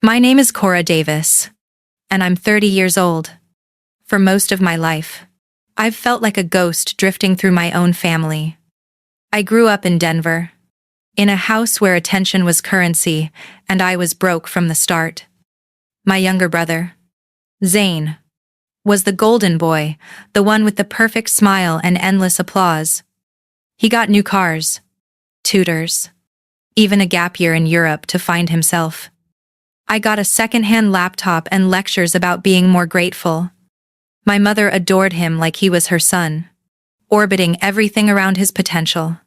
My name is Cora Davis, and I'm 30 years old. For most of my life, I've felt like a ghost drifting through my own family. I grew up in Denver, in a house where attention was currency, and I was broke from the start. My younger brother, Zane, was the golden boy, the one with the perfect smile and endless applause. He got new cars, tutors, even a gap year in Europe to find himself. I got a second-hand laptop and lectures about being more grateful. My mother adored him like he was her son, orbiting everything around his potential.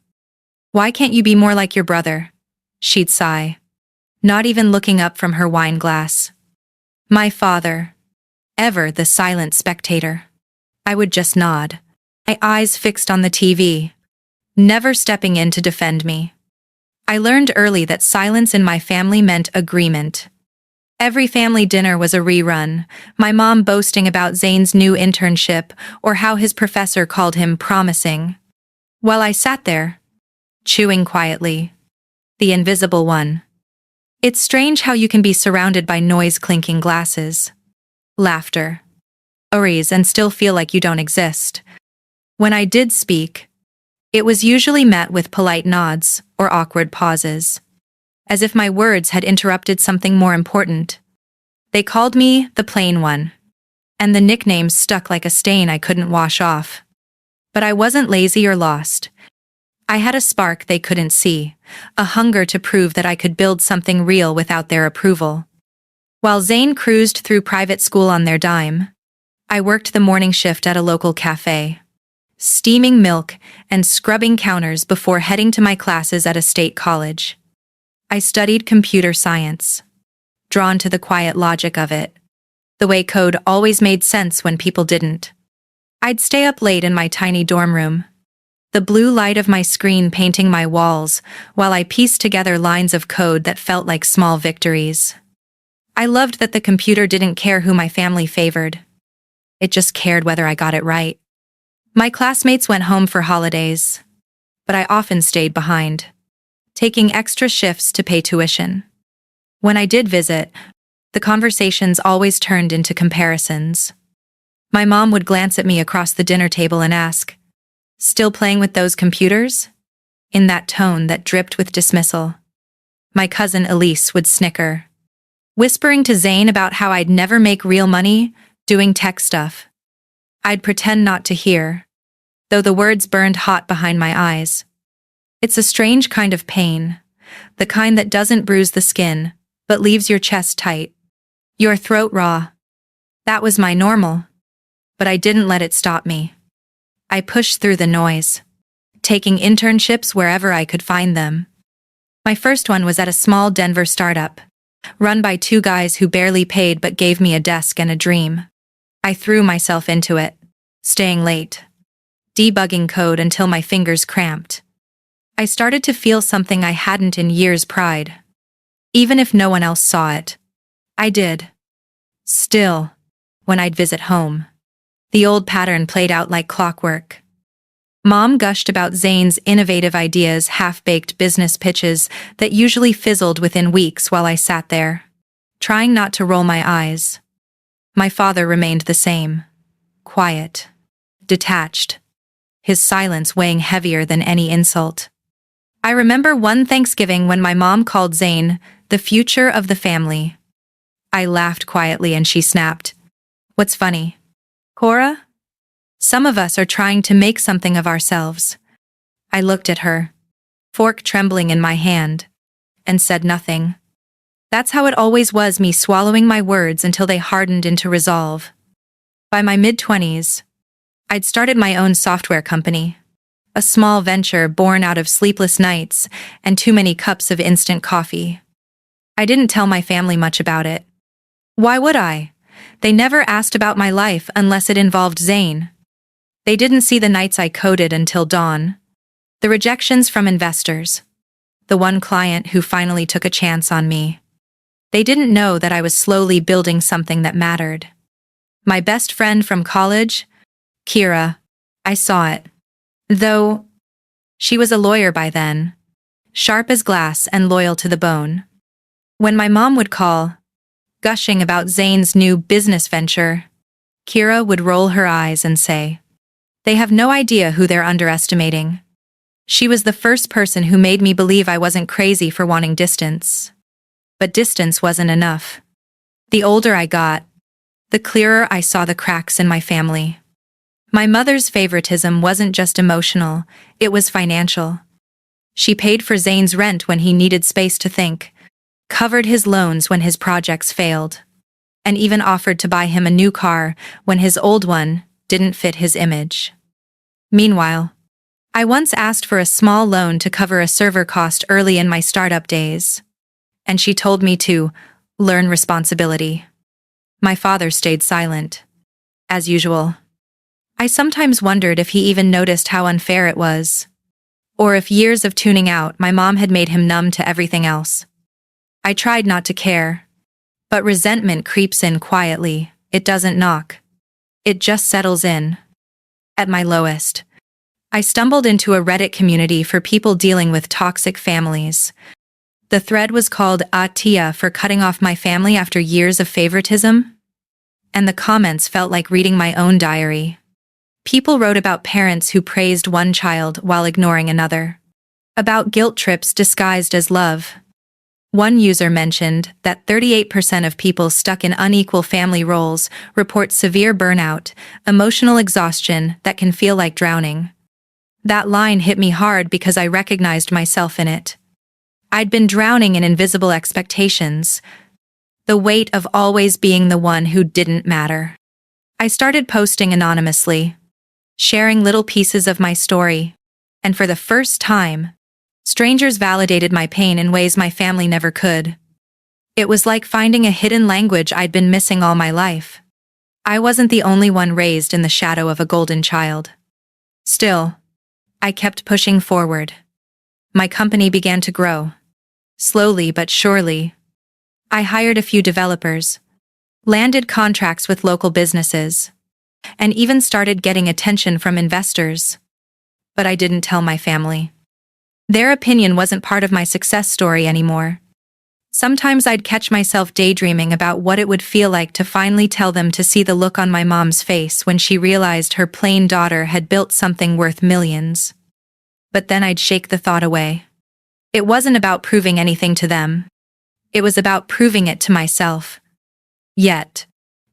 "Why can't you be more like your brother?" she'd sigh, not even looking up from her wine glass. My father, ever the silent spectator. I would just nod, my eyes fixed on the TV, never stepping in to defend me. I learned early that silence in my family meant agreement. Every family dinner was a rerun, my mom boasting about Zane's new internship or how his professor called him promising. While I sat there, chewing quietly, the invisible one. It's strange how you can be surrounded by noise-clinking glasses, laughter, worries, and still feel like you don't exist. When I did speak, it was usually met with polite nods or awkward pauses, as if my words had interrupted something more important. They called me the plain one, and the nickname stuck like a stain I couldn't wash off. But I wasn't lazy or lost. I had a spark they couldn't see, a hunger to prove that I could build something real without their approval. While Zane cruised through private school on their dime, I worked the morning shift at a local cafe, steaming milk and scrubbing counters before heading to my classes at a state college. I studied computer science, drawn to the quiet logic of it, the way code always made sense when people didn't. I'd stay up late in my tiny dorm room, the blue light of my screen painting my walls while I pieced together lines of code that felt like small victories. I loved that the computer didn't care who my family favored. It just cared whether I got it right. My classmates went home for holidays, but I often stayed behind, taking extra shifts to pay tuition. When I did visit, the conversations always turned into comparisons. My mom would glance at me across the dinner table and ask, "Still playing with those computers?" in that tone that dripped with dismissal. My cousin Elise would snicker, whispering to Zane about how I'd never make real money doing tech stuff. I'd pretend not to hear, though the words burned hot behind my eyes. It's a strange kind of pain, the kind that doesn't bruise the skin, but leaves your chest tight, your throat raw. That was my normal, but I didn't let it stop me. I pushed through the noise, taking internships wherever I could find them. My first one was at a small Denver startup, run by two guys who barely paid but gave me a desk and a dream. I threw myself into it, staying late, debugging code until my fingers cramped. I started to feel something I hadn't in years: pride. Even if no one else saw it, I did. Still, when I'd visit home, the old pattern played out like clockwork. Mom gushed about Zane's innovative ideas, half-baked business pitches that usually fizzled within weeks while I sat there, trying not to roll my eyes. My father remained the same, quiet, detached, his silence weighing heavier than any insult. I remember one Thanksgiving when my mom called Zane the future of the family. I laughed quietly and she snapped, "What's funny, Cora? Some of us are trying to make something of ourselves." I looked at her, fork trembling in my hand, and said nothing. That's how it always was, me swallowing my words until they hardened into resolve. By my mid-20s, I'd started my own software company, a small venture born out of sleepless nights and too many cups of instant coffee. I didn't tell my family much about it. Why would I? They never asked about my life unless it involved Zane. They didn't see the nights I coded until dawn, the rejections from investors, the one client who finally took a chance on me. They didn't know that I was slowly building something that mattered. My best friend from college, Kira, I saw it. Though she was a lawyer by then, sharp as glass and loyal to the bone. When my mom would call, gushing about Zane's new business venture, Kira would roll her eyes and say, "They have no idea who they're underestimating." She was the first person who made me believe I wasn't crazy for wanting distance. But distance wasn't enough. The older I got, the clearer I saw the cracks in my family. My mother's favoritism wasn't just emotional, it was financial. She paid for Zane's rent when he needed space to think, covered his loans when his projects failed, and even offered to buy him a new car when his old one didn't fit his image. Meanwhile, I once asked for a small loan to cover a server cost early in my startup days, and she told me to learn responsibility. My father stayed silent, as usual. I sometimes wondered if he even noticed how unfair it was, or if years of tuning out my mom had made him numb to everything else. I tried not to care, but resentment creeps in quietly. It doesn't knock. It just settles in. At my lowest, I stumbled into a Reddit community for people dealing with toxic families. The thread was called AITA for cutting off my family after years of favoritism, and the comments felt like reading my own diary. People wrote about parents who praised one child while ignoring another, about guilt trips disguised as love. One user mentioned that 38% of people stuck in unequal family roles report severe burnout, emotional exhaustion that can feel like drowning. That line hit me hard because I recognized myself in it. I'd been drowning in invisible expectations, the weight of always being the one who didn't matter. I started posting anonymously, sharing little pieces of my story, and for the first time, strangers validated my pain in ways my family never could. It was like finding a hidden language I'd been missing all my life. I wasn't the only one raised in the shadow of a golden child. Still, I kept pushing forward. My company began to grow. Slowly but surely. I hired a few developers, landed contracts with local businesses, and even started getting attention from investors. But I didn't tell my family. Their opinion wasn't part of my success story anymore. Sometimes I'd catch myself daydreaming about what it would feel like to finally tell them, to see the look on my mom's face when she realized her plain daughter had built something worth millions. But then I'd shake the thought away. It wasn't about proving anything to them. It was about proving it to myself. Yet,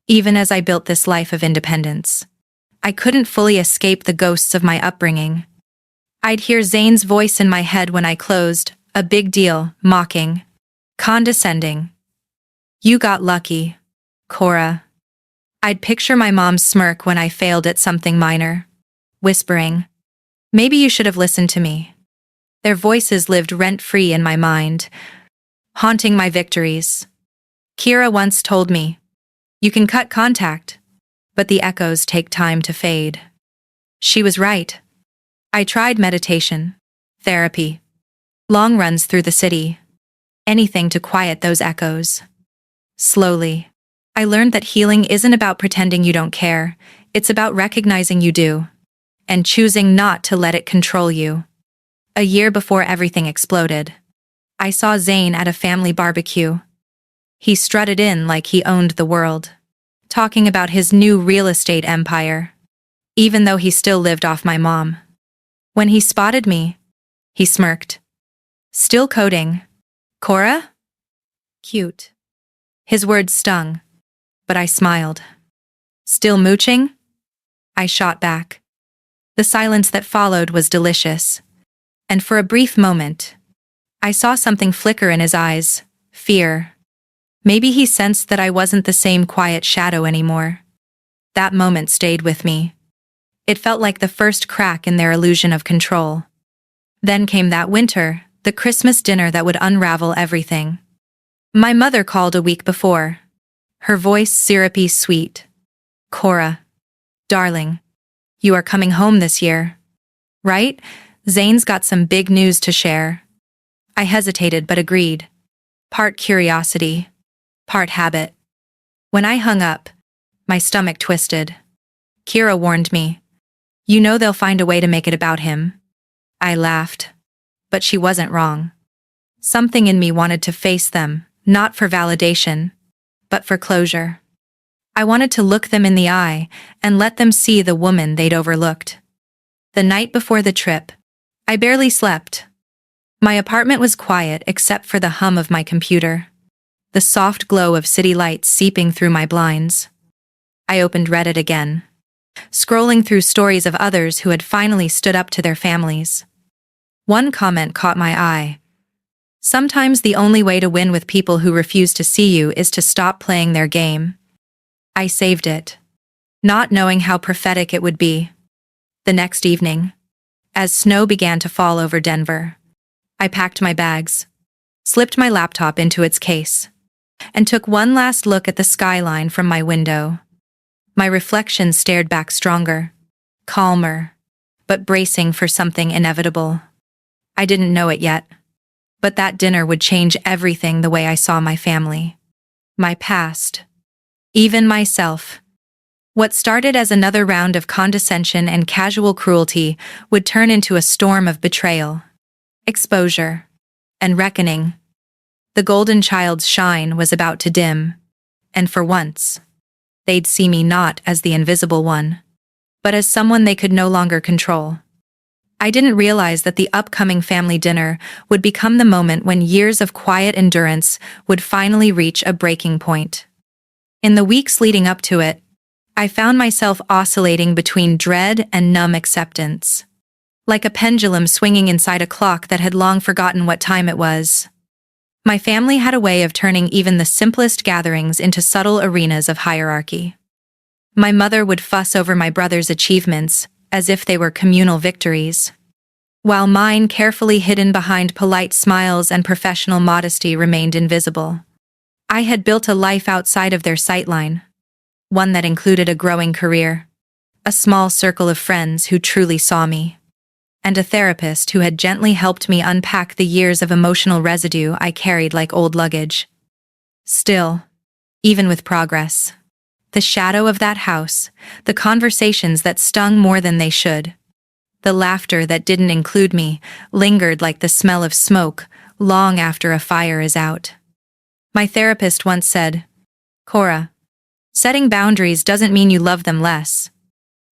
even as I built this life of independence, I couldn't fully escape the ghosts of my upbringing. I'd hear Zane's voice in my head when I closed, a big deal, mocking, condescending. "You got lucky, Cora." I'd picture my mom's smirk when I failed at something minor, whispering, "Maybe you should have listened to me." Their voices lived rent-free in my mind, haunting my victories. Kira once told me, "You can cut contact, but the echoes take time to fade." She was right. I tried meditation, therapy, long runs through the city, anything to quiet those echoes. Slowly, I learned that healing isn't about pretending you don't care, it's about recognizing you do, and choosing not to let it control you. A year before everything exploded, I saw Zane at a family barbecue. He strutted in like he owned the world, talking about his new real estate empire, even though he still lived off my mom. When he spotted me, he smirked. "Still coding, Cora?" Cute. His words stung, but I smiled. "Still mooching?" I shot back. The silence that followed was delicious, and for a brief moment, I saw something flicker in his eyes, fear. Maybe he sensed that I wasn't the same quiet shadow anymore. That moment stayed with me. It felt like the first crack in their illusion of control. Then came that winter, the Christmas dinner that would unravel everything. My mother called a week before, her voice syrupy sweet. "Cora, darling, you are coming home this year, right? Zane's got some big news to share." I hesitated but agreed. Part curiosity, part habit. When I hung up, my stomach twisted. Kira warned me, "You know they'll find a way to make it about him." I laughed, but she wasn't wrong. Something in me wanted to face them, not for validation, but for closure. I wanted to look them in the eye and let them see the woman they'd overlooked. The night before the trip, I barely slept. My apartment was quiet except for the hum of my computer, the soft glow of city lights seeping through my blinds. I opened Reddit again, scrolling through stories of others who had finally stood up to their families. One comment caught my eye. Sometimes the only way to win with people who refuse to see you is to stop playing their game. I saved it, not knowing how prophetic it would be. The next evening, as snow began to fall over Denver, I packed my bags, slipped my laptop into its case, and took one last look at the skyline from my window. My reflection stared back stronger, calmer, but bracing for something inevitable. I didn't know it yet, but that dinner would change everything the way I saw my family, my past, even myself. What started as another round of condescension and casual cruelty would turn into a storm of betrayal, exposure, and reckoning. The golden child's shine was about to dim, and for once, they'd see me not as the invisible one, but as someone they could no longer control. I didn't realize that the upcoming family dinner would become the moment when years of quiet endurance would finally reach a breaking point. In the weeks leading up to it, I found myself oscillating between dread and numb acceptance, like a pendulum swinging inside a clock that had long forgotten what time it was. My family had a way of turning even the simplest gatherings into subtle arenas of hierarchy. My mother would fuss over my brother's achievements as if they were communal victories, while mine, carefully hidden behind polite smiles and professional modesty, remained invisible. I had built a life outside of their sightline, one that included a growing career, a small circle of friends who truly saw me, and a therapist who had gently helped me unpack the years of emotional residue I carried like old luggage. Still, even with progress, the shadow of that house, the conversations that stung more than they should, the laughter that didn't include me, lingered like the smell of smoke long after a fire is out. My therapist once said, "Cora, setting boundaries doesn't mean you love them less.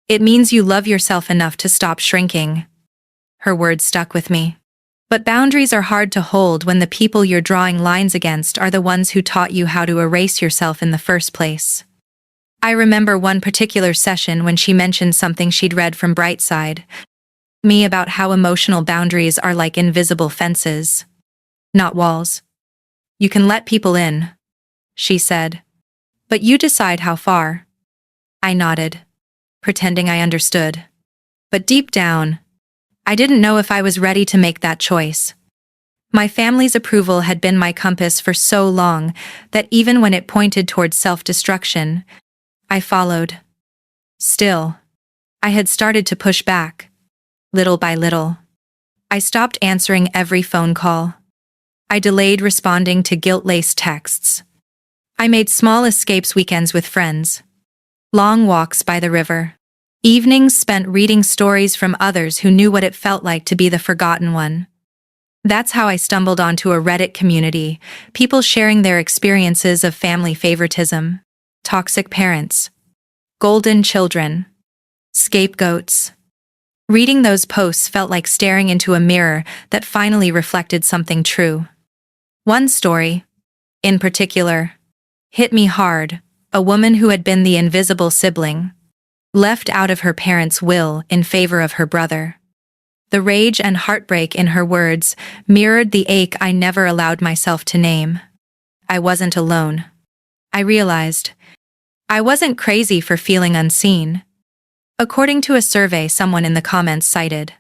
It means you love yourself enough to stop shrinking." Her words stuck with me. But boundaries are hard to hold when the people you're drawing lines against are the ones who taught you how to erase yourself in the first place. I remember one particular session when she mentioned something she'd read from Brightside, me about how emotional boundaries are like invisible fences, not walls. You can let people in, she said, but you decide how far. I nodded, pretending I understood. But deep down, I didn't know if I was ready to make that choice. My family's approval had been my compass for so long that even when it pointed towards self-destruction, I followed. Still, I had started to push back, little by little. I stopped answering every phone call. I delayed responding to guilt-laced texts. I made small escapes, weekends with friends, long walks by the river, evenings spent reading stories from others who knew what it felt like to be the forgotten one. That's how I stumbled onto a Reddit community, people sharing their experiences of family favoritism, toxic parents, golden children, scapegoats. Reading those posts felt like staring into a mirror that finally reflected something true. One story, in particular, hit me hard. A woman who had been the invisible sibling, left out of her parents' will in favor of her brother. The rage and heartbreak in her words mirrored the ache I never allowed myself to name. I wasn't alone. I realized I wasn't crazy for feeling unseen. According to a survey someone in the comments cited,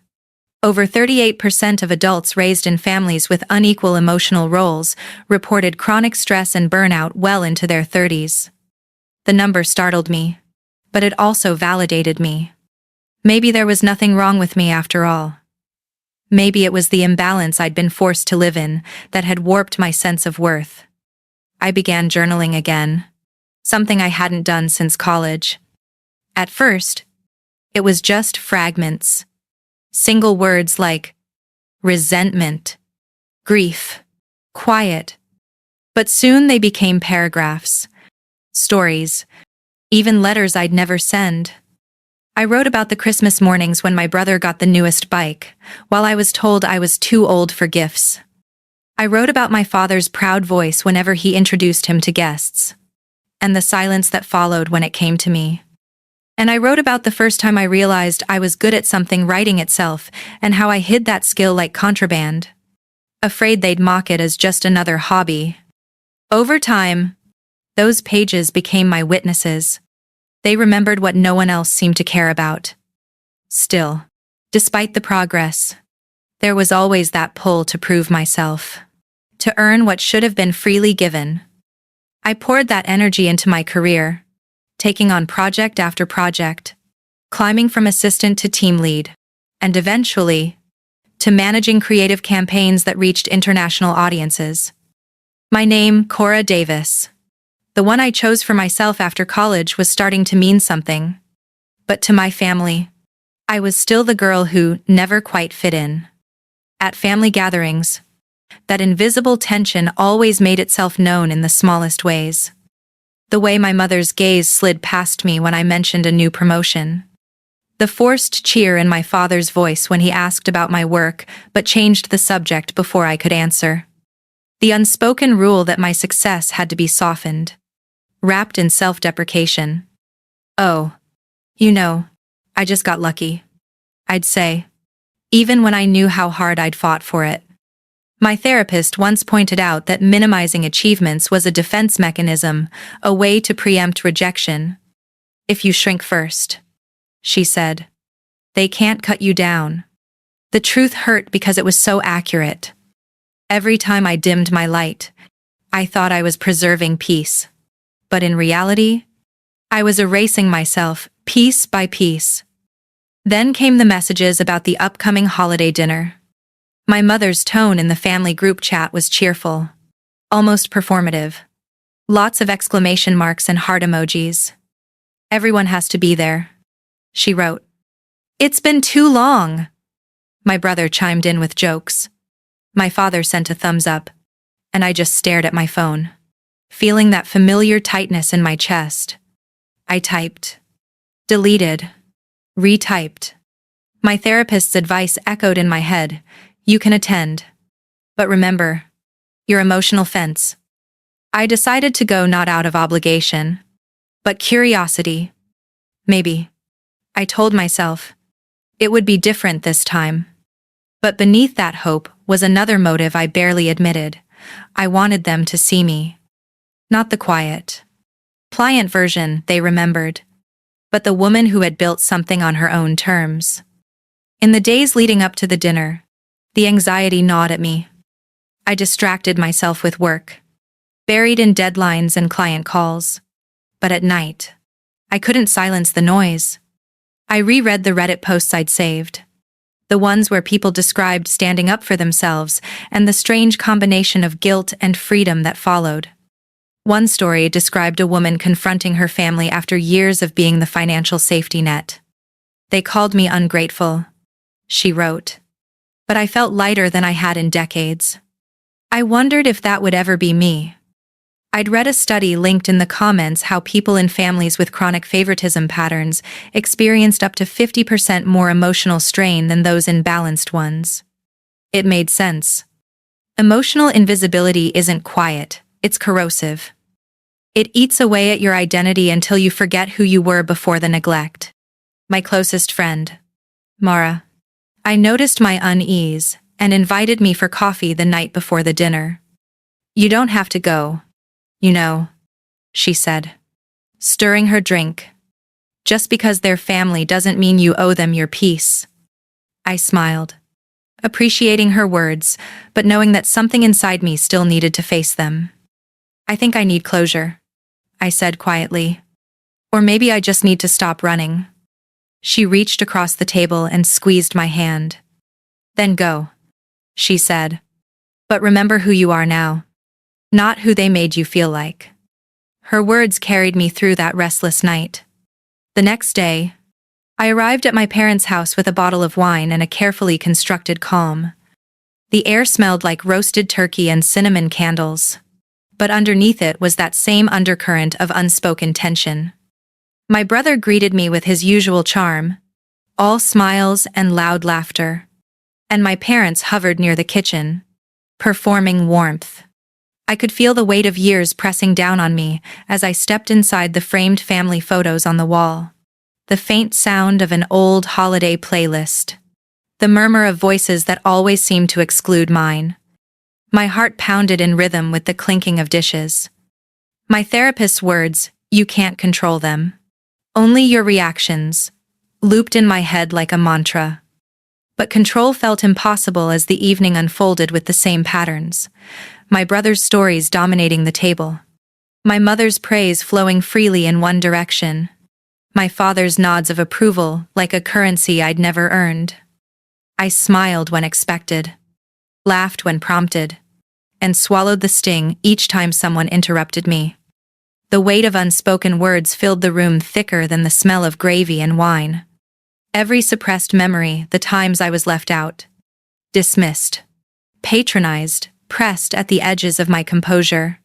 over 38% of adults raised in families with unequal emotional roles reported chronic stress and burnout well into their 30s. The number startled me, but it also validated me. Maybe there was nothing wrong with me after all. Maybe it was the imbalance I'd been forced to live in that had warped my sense of worth. I began journaling again, something I hadn't done since college. At first, it was just fragments, single words like resentment, grief, quiet. But soon they became paragraphs, stories, even letters I'd never send. I wrote about the Christmas mornings when my brother got the newest bike, while I was told I was too old for gifts. I wrote about my father's proud voice whenever he introduced him to guests, and the silence that followed when it came to me. And I wrote about the first time I realized I was good at something writing itself, and how I hid that skill like contraband, afraid they'd mock it as just another hobby. Over time, those pages became my witnesses. They remembered what no one else seemed to care about. Still, despite the progress, there was always that pull to prove myself, to earn what should have been freely given. I poured that energy into my career, taking on project after project, climbing from assistant to team lead, and eventually, to managing creative campaigns that reached international audiences. My name, Cora Davis, the one I chose for myself after college, was starting to mean something. But to my family, I was still the girl who never quite fit in. At family gatherings, that invisible tension always made itself known in the smallest ways. The way my mother's gaze slid past me when I mentioned a new promotion. The forced cheer in my father's voice when he asked about my work but changed the subject before I could answer. The unspoken rule that my success had to be softened, wrapped in self-deprecation. "Oh, I just got lucky," I'd say, even when I knew how hard I'd fought for it. My therapist once pointed out that minimizing achievements was a defense mechanism, a way to preempt rejection. "If you shrink first," she said, "they can't cut you down." The truth hurt because it was so accurate. Every time I dimmed my light, I thought I was preserving peace. But in reality, I was erasing myself, piece by piece. Then came the messages about the upcoming holiday dinner. My mother's tone in the family group chat was cheerful, almost performative. Lots of exclamation marks and heart emojis. "Everyone has to be there," she wrote. "It's been too long," my brother chimed in with jokes. My father sent a thumbs up, and I just stared at my phone, feeling that familiar tightness in my chest. I typed, deleted, retyped. My therapist's advice echoed in my head: "You can attend, but remember, your emotional fence." I decided to go not out of obligation, but curiosity. Maybe, I told myself, it would be different this time. But beneath that hope was another motive I barely admitted. I wanted them to see me. Not the quiet, pliant version they remembered, but the woman who had built something on her own terms. In the days leading up to the dinner, the anxiety gnawed at me. I distracted myself with work, buried in deadlines and client calls. But at night, I couldn't silence the noise. I reread the Reddit posts I'd saved, the ones where people described standing up for themselves and the strange combination of guilt and freedom that followed. One story described a woman confronting her family after years of being the financial safety net. "They called me ungrateful," she wrote, "but I felt lighter than I had in decades." I wondered if that would ever be me. I'd read a study linked in the comments how people in families with chronic favoritism patterns experienced up to 50% more emotional strain than those in balanced ones. It made sense. Emotional invisibility isn't quiet, it's corrosive. It eats away at your identity until you forget who you were before the neglect. My closest friend, Mara, I noticed my unease and invited me for coffee the night before the dinner. "You don't have to go, she said, stirring her drink. "Just because they're family doesn't mean you owe them your peace." I smiled, appreciating her words, but knowing that something inside me still needed to face them. "I think I need closure," I said quietly. "Or maybe I just need to stop running." She reached across the table and squeezed my hand. "Then go," she said. "But remember who you are now, not who they made you feel like." Her words carried me through that restless night. The next day, I arrived at my parents' house with a bottle of wine and a carefully constructed calm. The air smelled like roasted turkey and cinnamon candles. but underneath it was that same undercurrent of unspoken tension. My brother greeted me with his usual charm, all smiles and loud laughter. And my parents hovered near the kitchen, performing warmth. I could feel the weight of years pressing down on me as I stepped inside the framed family photos on the wall. The faint sound of an old holiday playlist. The murmur of voices that always seemed to exclude mine. My heart pounded in rhythm with the clinking of dishes. My therapist's words, "You can't control them. Only your reactions," looped in my head like a mantra. But control felt impossible as the evening unfolded with the same patterns. My brother's stories dominating the table. My mother's praise flowing freely in one direction. My father's nods of approval like a currency I'd never earned. I smiled when expected, laughed when prompted, and swallowed the sting each time someone interrupted me. The weight of unspoken words filled the room thicker than the smell of gravy and wine. Every suppressed memory, the times I was left out, dismissed, patronized, pressed at the edges of my composure.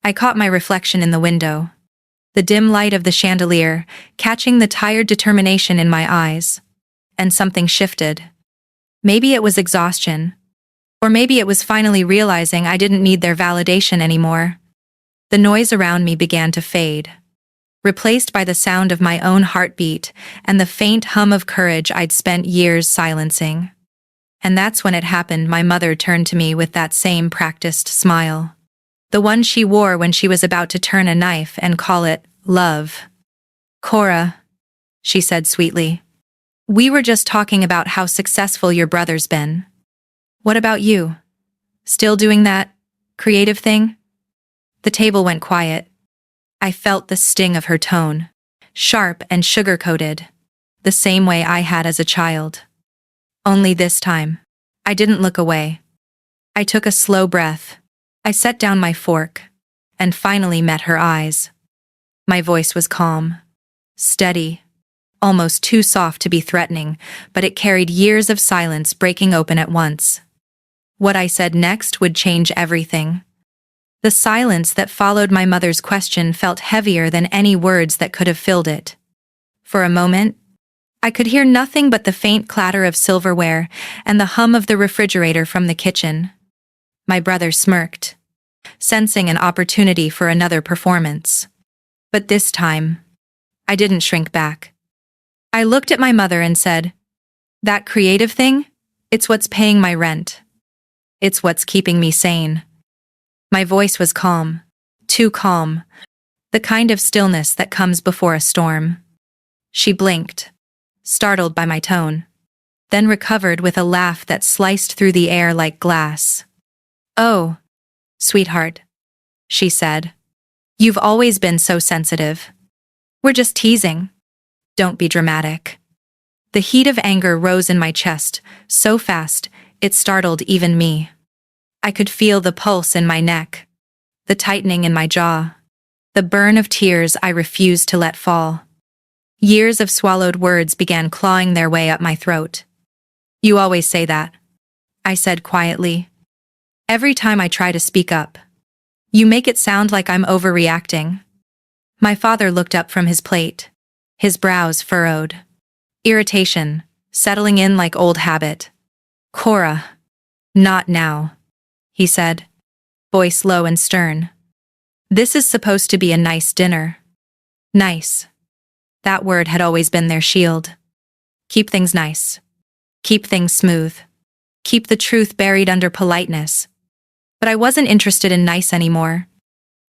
I caught my reflection in the window, the dim light of the chandelier, catching the tired determination in my eyes. And something shifted. Maybe it was exhaustion, or maybe it was finally realizing I didn't need their validation anymore. The noise around me began to fade, replaced by the sound of my own heartbeat and the faint hum of courage I'd spent years silencing. And that's when it happened. My mother turned to me with that same practiced smile. The one she wore when she was about to turn a knife and call it love. "Cora," she said sweetly, "we were just talking about how successful your brother's been. What about you? Still doing that creative thing?" The table went quiet. I felt the sting of her tone, sharp and sugar-coated, the same way I had as a child. Only this time, I didn't look away. I took a slow breath. I set down my fork, and finally met her eyes. My voice was calm, steady, almost too soft to be threatening, but it carried years of silence breaking open at once. What I said next would change everything. The silence that followed my mother's question felt heavier than any words that could have filled it. For a moment, I could hear nothing but the faint clatter of silverware and the hum of the refrigerator from the kitchen. My brother smirked, sensing an opportunity for another performance. But this time, I didn't shrink back. I looked at my mother and said, "That creative thing? It's what's paying my rent. It's what's keeping me sane." My voice was calm, too calm, the kind of stillness that comes before a storm. She blinked, startled by my tone, then recovered with a laugh that sliced through the air like glass. "Oh, sweetheart," she said, "you've always been so sensitive. We're just teasing. Don't be dramatic." The heat of anger rose in my chest, so fast, it startled even me. I could feel the pulse in my neck, the tightening in my jaw, the burn of tears I refused to let fall. Years of swallowed words began clawing their way up my throat. "You always say that," I said quietly. "Every time I try to speak up, you make it sound like I'm overreacting." My father looked up from his plate, his brows furrowed. Irritation, settling in like old habit. "Cora, not now," he said, voice low and stern. "This is supposed to be a nice dinner." Nice. That word had always been their shield. Keep things nice. Keep things smooth. Keep the truth buried under politeness. But I wasn't interested in nice anymore.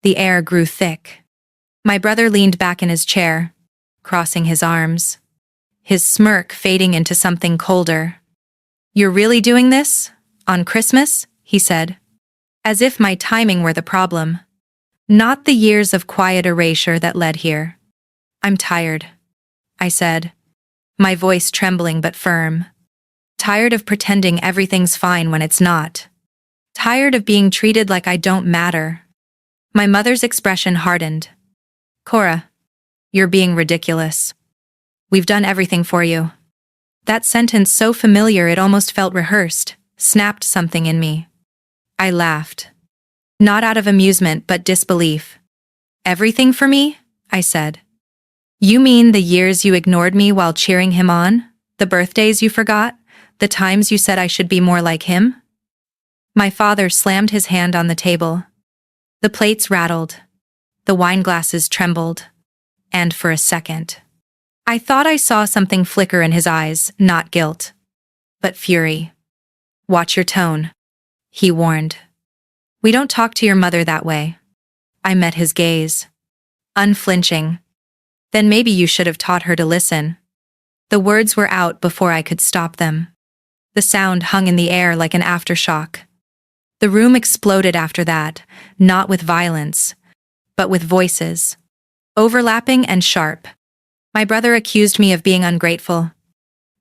The air grew thick. My brother leaned back in his chair, crossing his arms, his smirk fading into something colder. "You're really doing this? On Christmas?" he said, as if my timing were the problem, not the years of quiet erasure that led here. "I'm tired," I said, my voice trembling but firm. Tired of pretending everything's fine when it's not. Tired of being treated like I don't matter. My mother's expression hardened. "Cora, you're being ridiculous. We've done everything for you." That sentence, so familiar it almost felt rehearsed, snapped something in me. I laughed. Not out of amusement but disbelief. Everything for me? I said. You mean the years you ignored me while cheering him on? The birthdays you forgot? The times you said I should be more like him? My father slammed his hand on the table. The plates rattled. The wine glasses trembled. And for a second, I thought I saw something flicker in his eyes, not guilt, but fury. Watch your tone, he warned. We don't talk to your mother that way. I met his gaze. Unflinching. Then maybe you should have taught her to listen. The words were out before I could stop them. The sound hung in the air like an aftershock. The room exploded after that, not with violence, but with voices. Overlapping and sharp. My brother accused me of being ungrateful.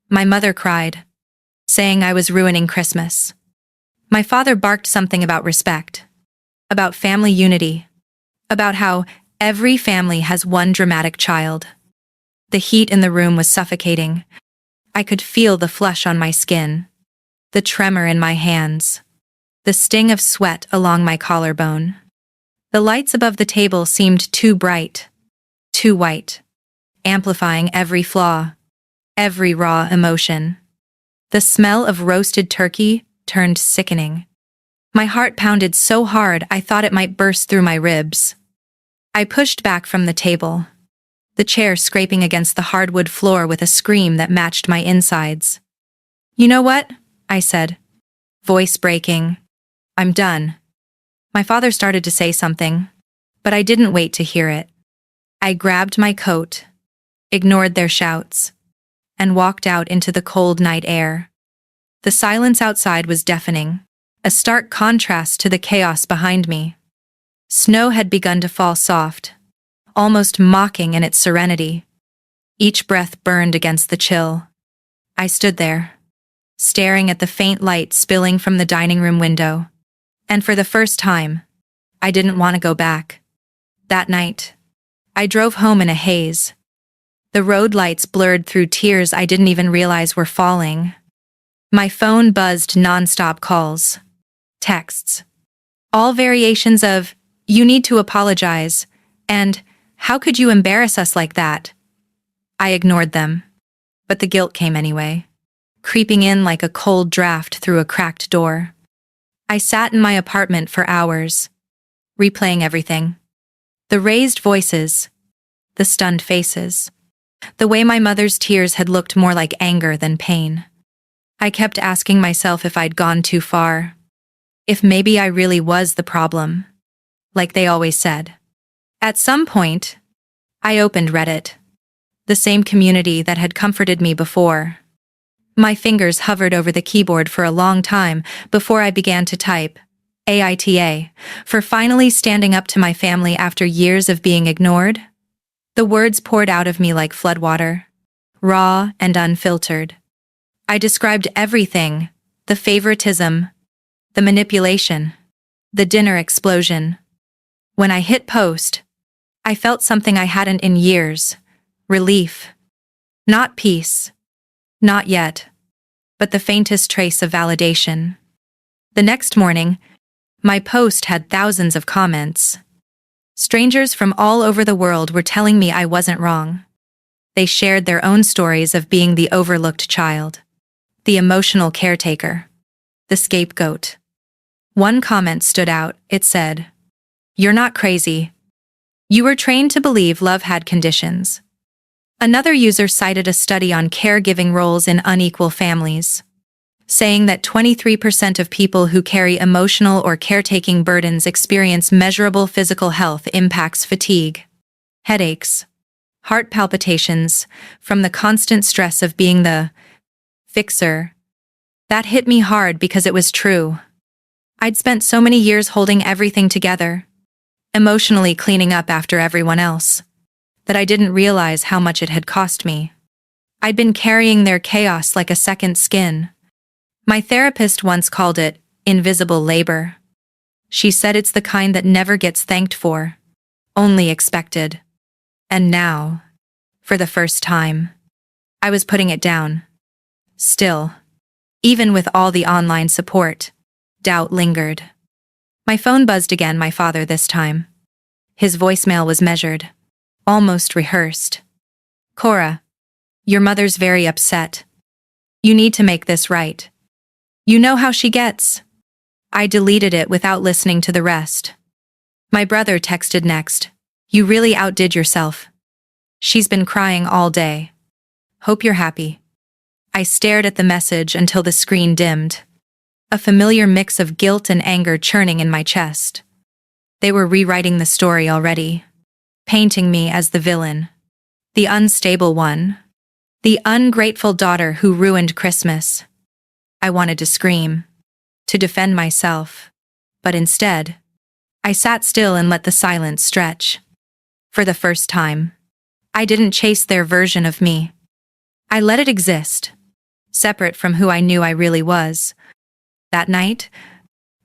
My mother cried, saying I was ruining Christmas. My father barked something about respect, about family unity, about how every family has one dramatic child. The heat in the room was suffocating. I could feel the flush on my skin, the tremor in my hands, the sting of sweat along my collarbone. The lights above the table seemed too bright, too white, amplifying every flaw, every raw emotion. The smell of roasted turkey turned sickening. My heart pounded so hard I thought it might burst through my ribs. I pushed back from the table, the chair scraping against the hardwood floor with a scream that matched my insides. You know what? I said, voice breaking. I'm done. My father started to say something, but I didn't wait to hear it. I grabbed my coat, ignored their shouts, and walked out into the cold night air. The silence outside was deafening, a stark contrast to the chaos behind me. Snow had begun to fall soft, almost mocking in its serenity. Each breath burned against the chill. I stood there, staring at the faint light spilling from the dining room window. And for the first time, I didn't want to go back. That night, I drove home in a haze. The road lights blurred through tears I didn't even realize were falling. My phone buzzed non-stop calls, texts, all variations of, "You need to apologize," and "How could you embarrass us like that?" I ignored them, but the guilt came anyway, creeping in like a cold draft through a cracked door. I sat in my apartment for hours, replaying everything. The raised voices, the stunned faces, the way my mother's tears had looked more like anger than pain. I kept asking myself if I'd gone too far, if maybe I really was the problem, like they always said. At some point, I opened Reddit, the same community that had comforted me before. My fingers hovered over the keyboard for a long time before I began to type AITA for finally standing up to my family after years of being ignored. The words poured out of me like floodwater, raw and unfiltered. I described everything, the favoritism, the manipulation, the dinner explosion. When I hit post, I felt something I hadn't in years, relief. Not peace. Not yet. But the faintest trace of validation. The next morning, my post had thousands of comments. Strangers from all over the world were telling me I wasn't wrong. They shared their own stories of being the overlooked child, the emotional caretaker, the scapegoat. One comment stood out. It said, "You're not crazy. You were trained to believe love had conditions." Another user cited a study on caregiving roles in unequal families, saying that 23% of people who carry emotional or caretaking burdens experience measurable physical health impacts: fatigue, headaches, heart palpitations, from the constant stress of being the fixer. That hit me hard because it was true. I'd spent so many years holding everything together, emotionally cleaning up after everyone else, that I didn't realize how much it had cost me. I'd been carrying their chaos like a second skin. My therapist once called it invisible labor. She said it's the kind that never gets thanked for, only expected. And now, for the first time, I was putting it down. Still, even with all the online support, doubt lingered. My phone buzzed again, my father this time. His voicemail was measured, almost rehearsed. Cora, your mother's very upset. You need to make this right. You know how she gets. I deleted it without listening to the rest. My brother texted next. You really outdid yourself. She's been crying all day. Hope you're happy. I stared at the message until the screen dimmed. A familiar mix of guilt and anger churning in my chest. They were rewriting the story already, painting me as the villain, the unstable one, the ungrateful daughter who ruined Christmas. I wanted to scream, to defend myself, but instead, I sat still and let the silence stretch. For the first time, I didn't chase their version of me. I let it exist, separate from who I knew I really was. That night,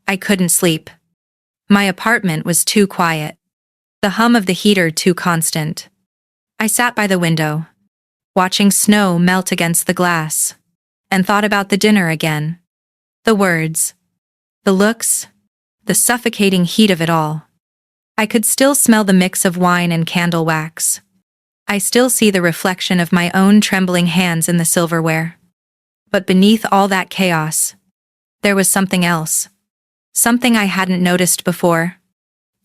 I couldn't sleep. My apartment was too quiet, the hum of the heater too constant. I sat by the window, watching snow melt against the glass, and thought about the dinner again. The words, the looks, the suffocating heat of it all. I could still smell the mix of wine and candle wax. I still see the reflection of my own trembling hands in the silverware. But beneath all that chaos, there was something else. Something I hadn't noticed before.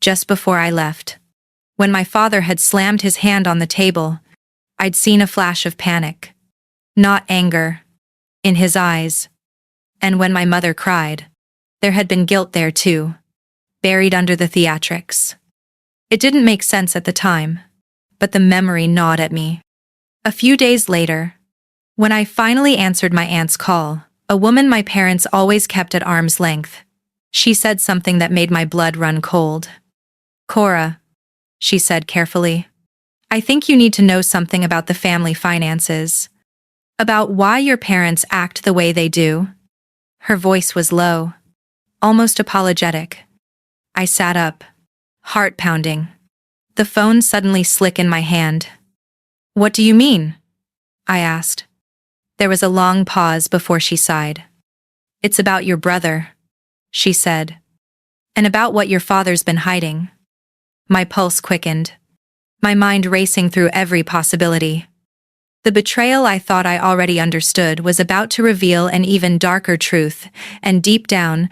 Just before I left, when my father had slammed his hand on the table, I'd seen a flash of panic. Not anger. In his eyes. And when my mother cried, there had been guilt there too, buried under the theatrics. It didn't make sense at the time, but the memory gnawed at me. A few days later, when I finally answered my aunt's call, a woman my parents always kept at arm's length, she said something that made my blood run cold. Cora, she said carefully, I think you need to know something about the family finances. About why your parents act the way they do. Her voice was low, almost apologetic. I sat up, heart pounding. The phone suddenly slick in my hand. What do you mean? I asked. There was a long pause before she sighed. It's about your brother, she said. And about what your father's been hiding. My pulse quickened, my mind racing through every possibility. The betrayal I thought I already understood was about to reveal an even darker truth, and deep down,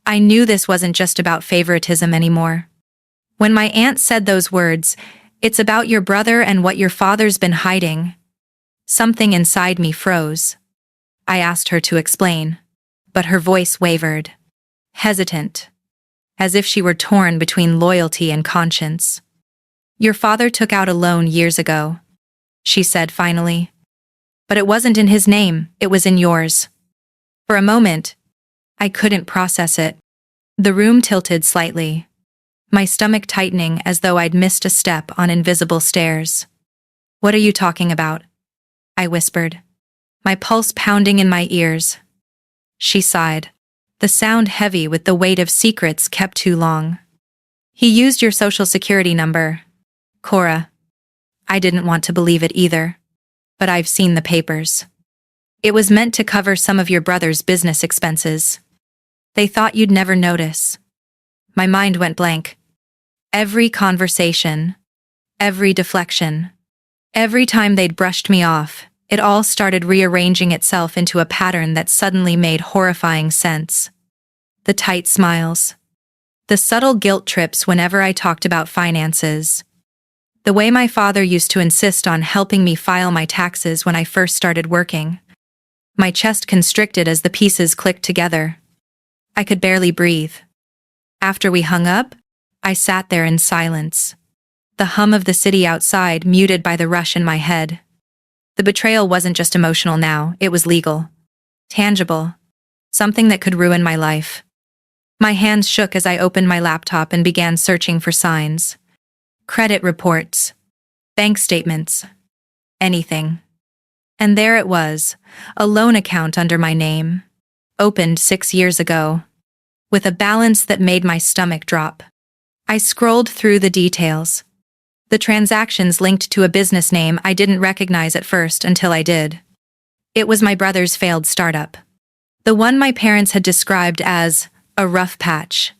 I knew this wasn't just about favoritism anymore. When my aunt said those words, it's about your brother and what your father's been hiding, something inside me froze. I asked her to explain, but her voice wavered, hesitant, as if she were torn between loyalty and conscience. Your father took out a loan years ago, she said finally. But it wasn't in his name, it was in yours. For a moment, I couldn't process it. The room tilted slightly, my stomach tightening as though I'd missed a step on invisible stairs. What are you talking about? I whispered, my pulse pounding in my ears. She sighed, the sound heavy with the weight of secrets kept too long. He used your social security number, Cora. I didn't want to believe it either, but I've seen the papers. It was meant to cover some of your brother's business expenses. They thought you'd never notice. My mind went blank. Every conversation, every deflection, every time they'd brushed me off, it all started rearranging itself into a pattern that suddenly made horrifying sense. The tight smiles. The subtle guilt trips whenever I talked about finances. The way my father used to insist on helping me file my taxes when I first started working. My chest constricted as the pieces clicked together. I could barely breathe. After we hung up, I sat there in silence. The hum of the city outside muted by the rush in my head. The betrayal wasn't just emotional now, it was legal. Tangible. Something that could ruin my life. My hands shook as I opened my laptop and began searching for signs. Credit reports. Bank statements. Anything. And there it was, a loan account under my name. Opened 6 years ago. With a balance that made my stomach drop. I scrolled through the details. The transactions linked to a business name I didn't recognize at first until I did. It was my brother's failed startup. The one my parents had described as a rough patch.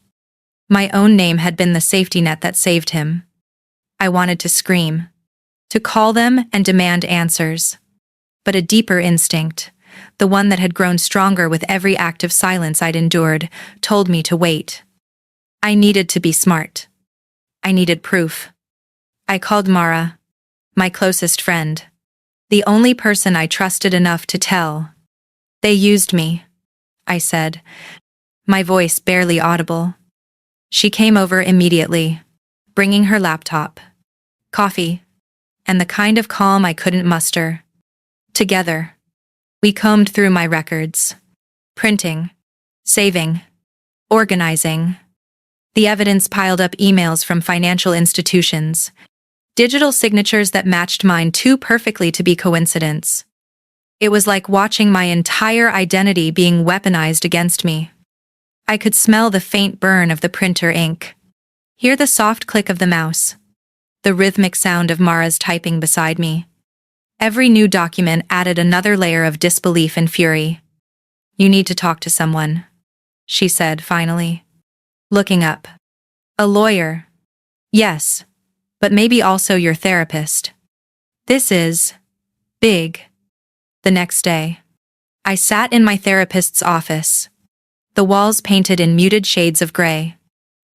My own name had been the safety net that saved him. I wanted to scream, to call them and demand answers. But a deeper instinct, the one that had grown stronger with every act of silence I'd endured, told me to wait. I needed to be smart. I needed proof. I called Mara, my closest friend, the only person I trusted enough to tell. They used me, I said, my voice barely audible. She came over immediately, bringing her laptop, coffee, and the kind of calm I couldn't muster. Together, we combed through my records, printing, saving, organizing. The evidence piled up: emails from financial institutions, digital signatures that matched mine too perfectly to be coincidence. It was like watching my entire identity being weaponized against me. I could smell the faint burn of the printer ink, hear the soft click of the mouse, the rhythmic sound of Mara's typing beside me. Every new document added another layer of disbelief and fury. "You need to talk to someone," she said finally, looking up. "A lawyer? Yes, but maybe also your therapist. This is big." The next day, I sat in my therapist's office, the walls painted in muted shades of gray,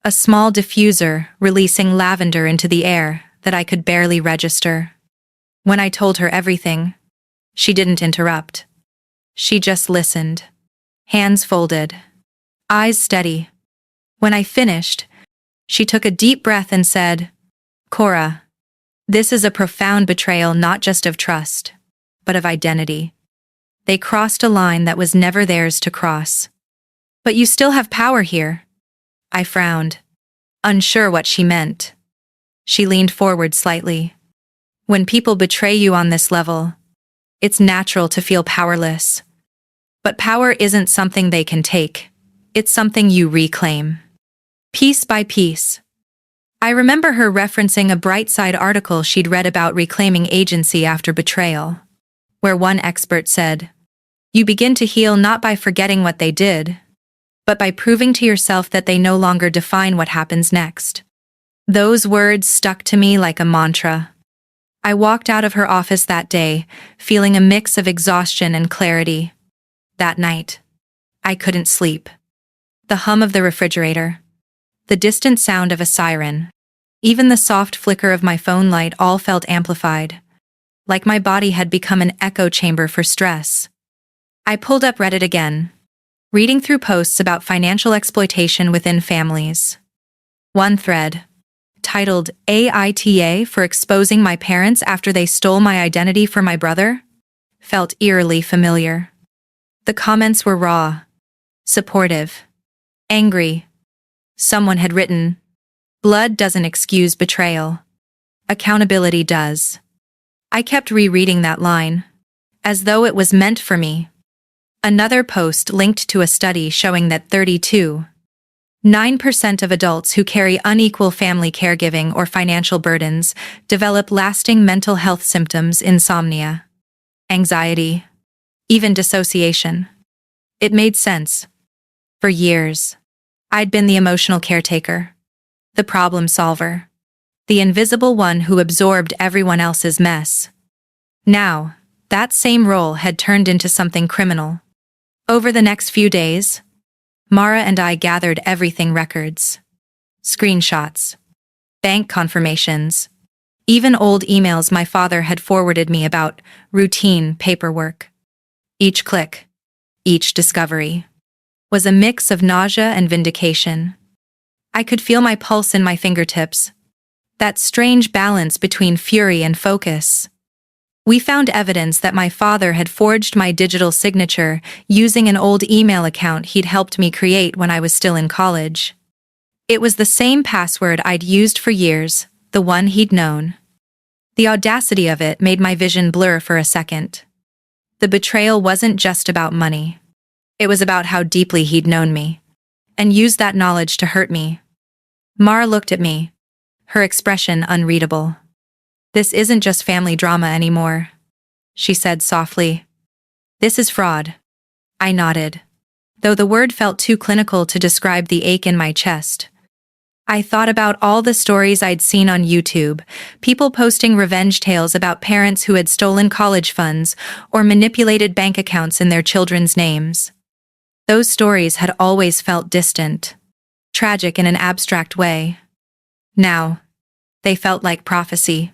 a small diffuser releasing lavender into the air that I could barely register. When I told her everything, she didn't interrupt. She just listened, hands folded, eyes steady. When I finished, she took a deep breath and said, "Cora, this is a profound betrayal not just of trust, but of identity. They crossed a line that was never theirs to cross. But you still have power here." I frowned, unsure what she meant. She leaned forward slightly. "When people betray you on this level, it's natural to feel powerless. But power isn't something they can take. It's something you reclaim. Piece by piece." I remember her referencing a Brightside article she'd read about reclaiming agency after betrayal, where one expert said, "You begin to heal not by forgetting what they did, but by proving to yourself that they no longer define what happens next." Those words stuck to me like a mantra. I walked out of her office that day, feeling a mix of exhaustion and clarity. That night, I couldn't sleep. The hum of the refrigerator, the distant sound of a siren, even the soft flicker of my phone light all felt amplified, like my body had become an echo chamber for stress. I pulled up Reddit again, reading through posts about financial exploitation within families. One thread, titled "AITA for exposing my parents after they stole my identity for my brother," felt eerily familiar. The comments were raw, supportive, angry. Someone had written, "Blood doesn't excuse betrayal. Accountability does." I kept rereading that line, as though it was meant for me. Another post linked to a study showing that 32.9% of adults who carry unequal family caregiving or financial burdens develop lasting mental health symptoms: insomnia, anxiety, even dissociation. It made sense. For years, I'd been the emotional caretaker, the problem solver, the invisible one who absorbed everyone else's mess. Now, that same role had turned into something criminal. Over the next few days, Mara and I gathered everything: records, screenshots, bank confirmations, even old emails my father had forwarded me about routine paperwork. Each click, each discovery, was a mix of nausea and vindication. I could feel my pulse in my fingertips, that strange balance between fury and focus. We found evidence that my father had forged my digital signature using an old email account he'd helped me create when I was still in college. It was the same password I'd used for years, the one he'd known. The audacity of it made my vision blur for a second. The betrayal wasn't just about money. It was about how deeply he'd known me, and used that knowledge to hurt me. Mara looked at me, her expression unreadable. "This isn't just family drama anymore," she said softly. "This is fraud." I nodded, though the word felt too clinical to describe the ache in my chest. I thought about all the stories I'd seen on YouTube, people posting revenge tales about parents who had stolen college funds or manipulated bank accounts in their children's names. Those stories had always felt distant, tragic in an abstract way. Now, they felt like prophecy.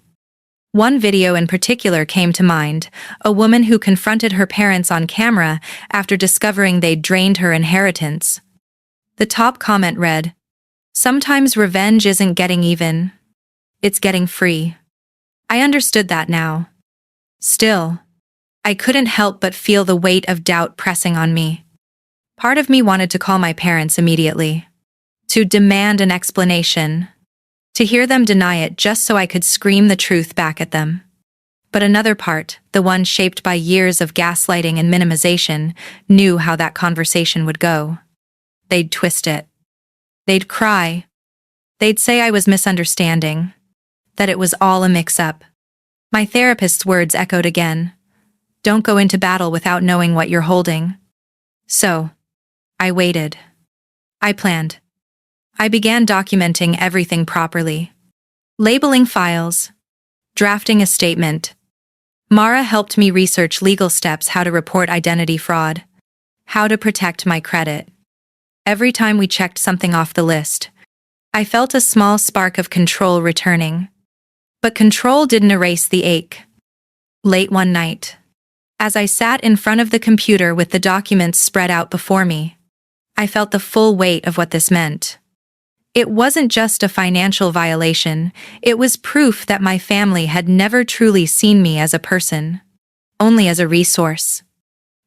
One video in particular came to mind, a woman who confronted her parents on camera after discovering they'd drained her inheritance. The top comment read, "Sometimes revenge isn't getting even. It's getting free." I understood that now. Still, I couldn't help but feel the weight of doubt pressing on me. Part of me wanted to call my parents immediately, to demand an explanation, to hear them deny it just so I could scream the truth back at them. But another part, the one shaped by years of gaslighting and minimization, knew how that conversation would go. They'd twist it. They'd cry. They'd say I was misunderstanding, that it was all a mix-up. My therapist's words echoed again. Don't go into battle without knowing what you're holding. So, I waited. I planned. I began documenting everything properly. Labeling files. Drafting a statement. Mara helped me research legal steps, how to report identity fraud, how to protect my credit. Every time we checked something off the list, I felt a small spark of control returning. But control didn't erase the ache. Late one night, as I sat in front of the computer with the documents spread out before me, I felt the full weight of what this meant. It wasn't just a financial violation, it was proof that my family had never truly seen me as a person, only as a resource.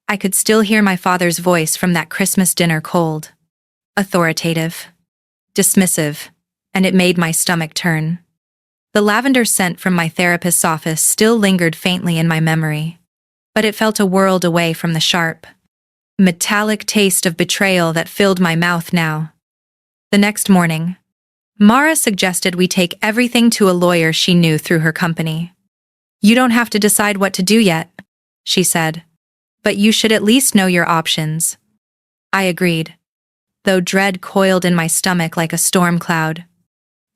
I could still hear my father's voice from that Christmas dinner, cold, authoritative, dismissive, and it made my stomach turn. The lavender scent from my therapist's office still lingered faintly in my memory, but it felt a world away from the sharp, metallic taste of betrayal that filled my mouth now. The next morning, Mara suggested we take everything to a lawyer she knew through her company. "You don't have to decide what to do yet," she said, "but you should at least know your options." I agreed, though dread coiled in my stomach like a storm cloud.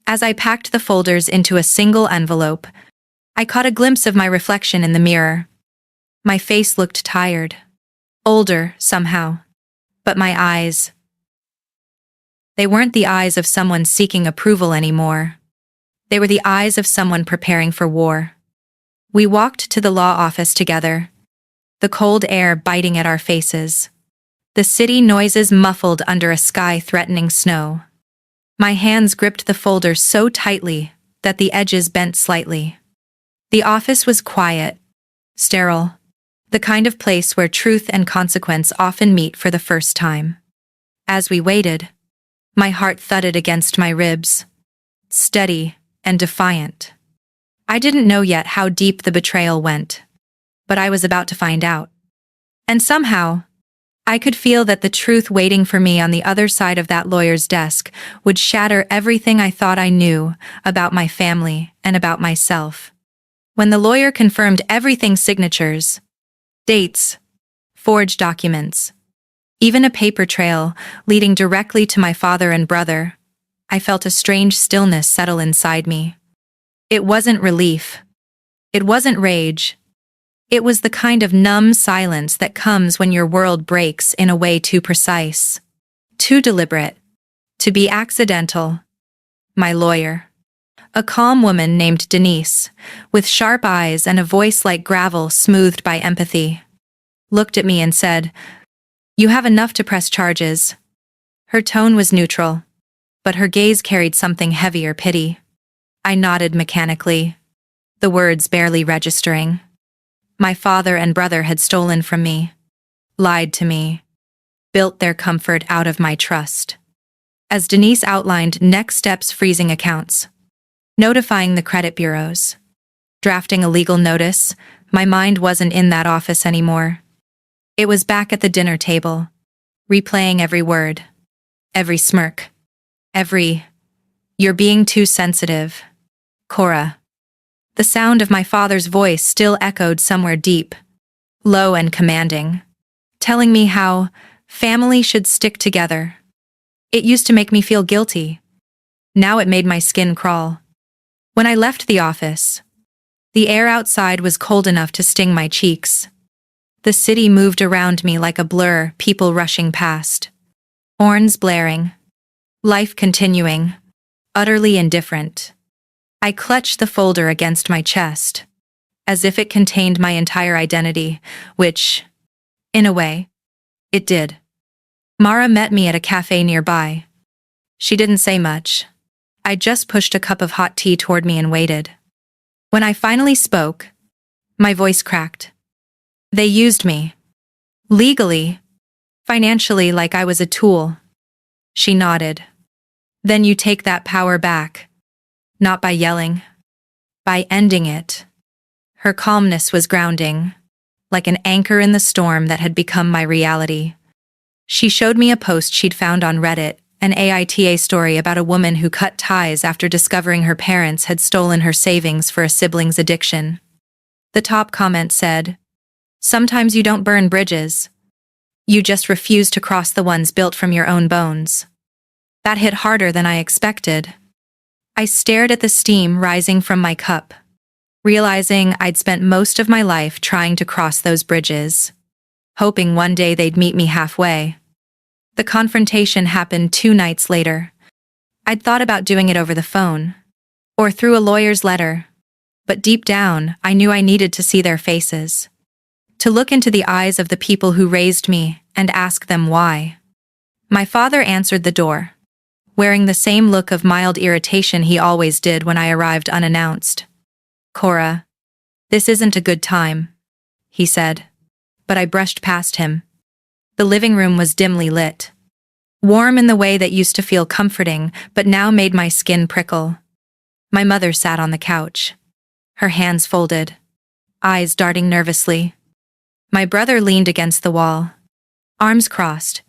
As I packed the folders into a single envelope, I caught a glimpse of my reflection in the mirror. My face looked tired, older somehow, but my eyes, they weren't the eyes of someone seeking approval anymore. They were the eyes of someone preparing for war. We walked to the law office together, the cold air biting at our faces, the city noises muffled under a sky threatening snow. My hands gripped the folder so tightly that the edges bent slightly. The office was quiet, sterile, the kind of place where truth and consequence often meet for the first time. As we waited, my heart thudded against my ribs, steady and defiant. I didn't know yet how deep the betrayal went, but I was about to find out. And somehow, I could feel that the truth waiting for me on the other side of that lawyer's desk would shatter everything I thought I knew about my family and about myself. When the lawyer confirmed everything's signatures, dates, forged documents, even a paper trail leading directly to my father and brother, I felt a strange stillness settle inside me. It wasn't relief. It wasn't rage. It was the kind of numb silence that comes when your world breaks in a way too precise, too deliberate, to be accidental. My lawyer, a calm woman named Denise, with sharp eyes and a voice like gravel smoothed by empathy, looked at me and said, "You have enough to press charges." Her tone was neutral, but her gaze carried something heavier, pity. I nodded mechanically, the words barely registering. My father and brother had stolen from me, lied to me, built their comfort out of my trust. As Denise outlined next steps, freezing accounts, notifying the credit bureaus, drafting a legal notice, my mind wasn't in that office anymore. It was back at the dinner table, replaying every word, every smirk, every, "You're being too sensitive, Cora." The sound of my father's voice still echoed somewhere deep, low and commanding, telling me how family should stick together. It used to make me feel guilty. Now it made my skin crawl. When I left the office, the air outside was cold enough to sting my cheeks. The city moved around me like a blur, people rushing past. Horns blaring. Life continuing. Utterly indifferent. I clutched the folder against my chest, as if it contained my entire identity, which, in a way, it did. Mara met me at a cafe nearby. She didn't say much. I just pushed a cup of hot tea toward me and waited. When I finally spoke, my voice cracked. They used me. Legally. Financially, like I was a tool. She nodded. Then you take that power back. Not by yelling. By ending it. Her calmness was grounding, like an anchor in the storm that had become my reality. She showed me a post she'd found on Reddit, an AITA story about a woman who cut ties after discovering her parents had stolen her savings for a sibling's addiction. The top comment said, "Sometimes you don't burn bridges. You just refuse to cross the ones built from your own bones." That hit harder than I expected. I stared at the steam rising from my cup, realizing I'd spent most of my life trying to cross those bridges, hoping one day they'd meet me halfway. The confrontation happened 2 nights later. I'd thought about doing it over the phone, or through a lawyer's letter, but deep down, I knew I needed to see their faces, to look into the eyes of the people who raised me and ask them why. My father answered the door, wearing the same look of mild irritation he always did when I arrived unannounced. "Cora, this isn't a good time," he said, but I brushed past him. The living room was dimly lit. Warm in the way that used to feel comforting, but now made my skin prickle. My mother sat on the couch, her hands folded, eyes darting nervously. My brother leaned against the wall, arms crossed,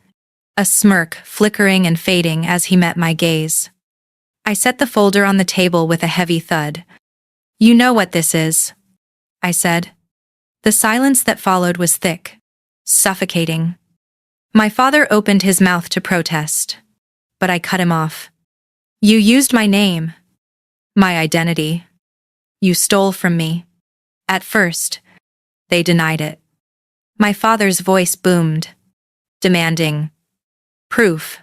a smirk flickering and fading as he met my gaze. I set the folder on the table with a heavy thud. "You know what this is," I said. The silence that followed was thick, suffocating. My father opened his mouth to protest, but I cut him off. "You used my name, my identity. You stole from me." At first, they denied it. My father's voice boomed, demanding proof,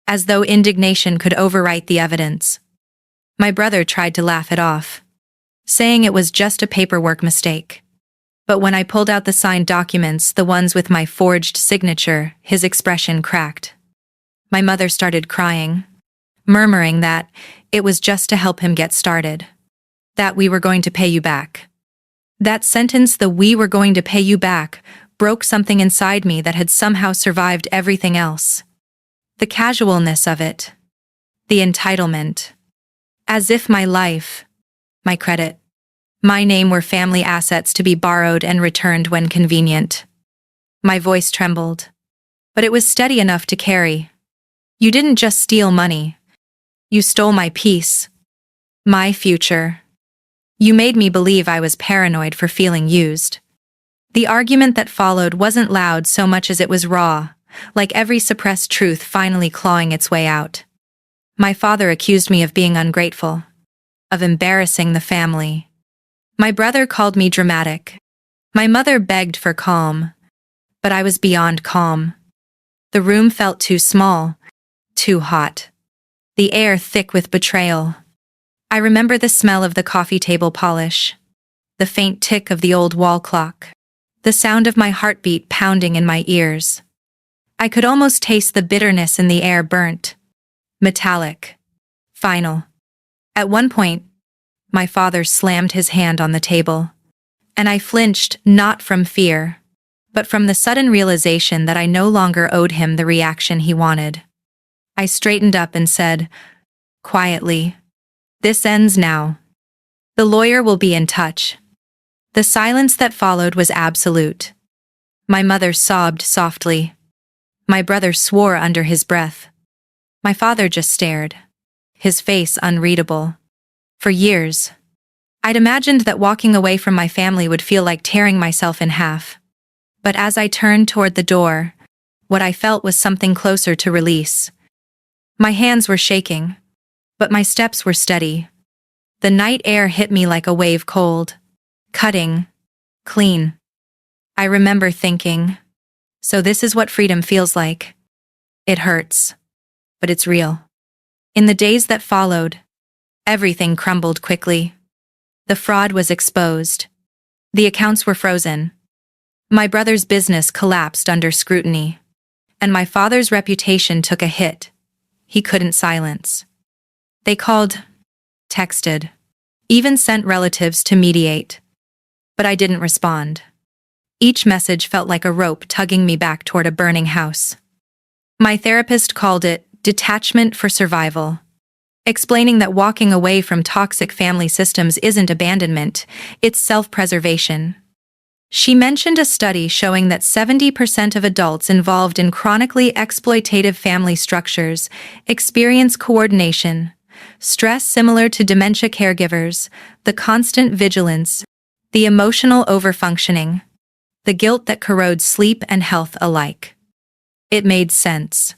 as though indignation could overwrite the evidence. My brother tried to laugh it off, saying it was just a paperwork mistake. But when I pulled out the signed documents, the ones with my forged signature, his expression cracked. My mother started crying, murmuring that it was just to help him get started, that we were going to pay you back. That sentence, the "we were going to pay you back," broke something inside me that had somehow survived everything else. The casualness of it. The entitlement. As if my life, my credit, my name were family assets to be borrowed and returned when convenient. My voice trembled, but it was steady enough to carry. "You didn't just steal money. You stole my peace, my future. You made me believe I was paranoid for feeling used." The argument that followed wasn't loud so much as it was raw, like every suppressed truth finally clawing its way out. My father accused me of being ungrateful, of embarrassing the family. My brother called me dramatic. My mother begged for calm, but I was beyond calm. The room felt too small, too hot. The air thick with betrayal. I remember the smell of the coffee table polish, the faint tick of the old wall clock, the sound of my heartbeat pounding in my ears. I could almost taste the bitterness in the air, burnt, metallic, final. At one point, my father slammed his hand on the table, and I flinched not from fear, but from the sudden realization that I no longer owed him the reaction he wanted. I straightened up and said, quietly, "This ends now. The lawyer will be in touch." The silence that followed was absolute. My mother sobbed softly. My brother swore under his breath. My father just stared, his face unreadable. For years, I'd imagined that walking away from my family would feel like tearing myself in half. But as I turned toward the door, what I felt was something closer to release. My hands were shaking, But my steps were steady. The night air hit me like a wave cold. Cutting. Clean. I remember thinking, so this is what freedom feels like. It hurts. But it's real. In the days that followed, everything crumbled quickly. The fraud was exposed. The accounts were frozen. My brother's business collapsed under scrutiny. And my father's reputation took a hit he couldn't silence. They called, texted, even sent relatives to mediate. But I didn't respond. Each message felt like a rope tugging me back toward a burning house. My therapist called it detachment for survival, explaining that walking away from toxic family systems isn't abandonment, it's self-preservation. She mentioned a study showing that 70% of adults involved in chronically exploitative family structures experience coordination, stress similar to dementia caregivers, the constant vigilance, the emotional overfunctioning, the guilt that corrodes sleep and health alike. It made sense.